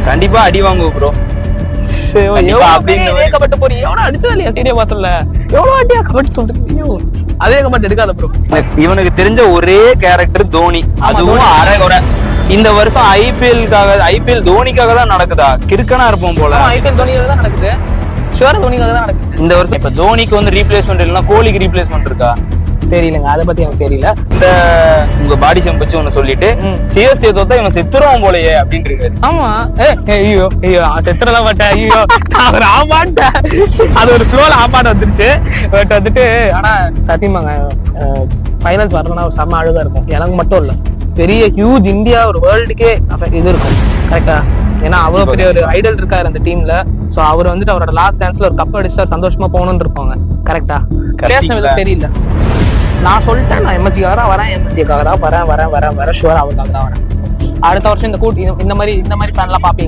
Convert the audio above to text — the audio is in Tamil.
கண்டிப்பா அடி வாங்குவோம் ப்ரோ. கமெண்ட் போறீங்க எவ்வளவு அடிச்சது இல்லையா ஸ்டேடியம் வாசல்ல, எவ்வளவு வாட்டியா கமெண்ட் சொல்றீங்க? அதே கமெண்ட் எடுக்காத ப்ரோ. இவனுக்கு தெரிஞ்ச ஒரே கேரக்டர் தோனி, அதுவும் அரைகுறை. இந்த வருஷம் ஐபிஎல் தோனிக்காக தான் நடக்குதா? கிறுக்கனா இருப்போம் போல. ஐபிஎல் தோனிக்காக தான் நடக்குது, ஷுவரா தோனிக்காக தான் நடக்குது. இந்த வருஷம் இப்ப தோனிக்கு வந்து ரீப்ளேஸ்மெண்ட் இல்லைன்னா கோலிக்கு ரீப்ளேஸ்மெண்ட் இருக்கா தெரியலங்க, அதை பத்தி எனக்கு தெரியல. இந்த உங்க பாடி ஷாம்பு ஒண்ணு சொல்லிட்டு சிஎஸ்கே தோத்தா இவன் செத்துருவான் போலயே அப்படின்னு இருக்காரு. ஆமா, ஐயோ ஐயோ செத்துறலாம் மாட்டேன், ஐயோ அவர் ஆமாட்டேன், அது ஒரு ஃப்ளோல ஆமாட்ட வந்துருச்சு. பட் வந்துட்டு ஆனா சத்தியமாங்க ஃபைனல்ஸ் வரணும்னா ஒரு செம்ம அழகா இருக்கும். எனக்கு மட்டும் இல்ல, பெரிய ஹியூஜ் இந்தியா ஒரு வேர்ல்டுக்கே இது இருக்கும். கரெக்டா? ஏன்னா அவ்வளவு பெரிய ஒரு ஐடல் இருக்காரு அந்த டீம்ல. சோ அவர் வந்துட்டு அவரோட லாஸ்ட் டான்ஸ்ல ஒரு கப் அடிச்சா சந்தோஷமா போகணும்னு இருப்பாங்க. கரெக்டா? பேசுறது தெரியல. நான் சொல்லிட்டேன், நான் எம்எஸ்சிக்காக வரேன், எம்எஸ்சிக்காக தான் வரேன் ஷுவரா அவருக்காக தான் வரேன். அடுத்த வருஷம் இந்த மாதிரி ஃபேன்லாம் பாப்பீங்க.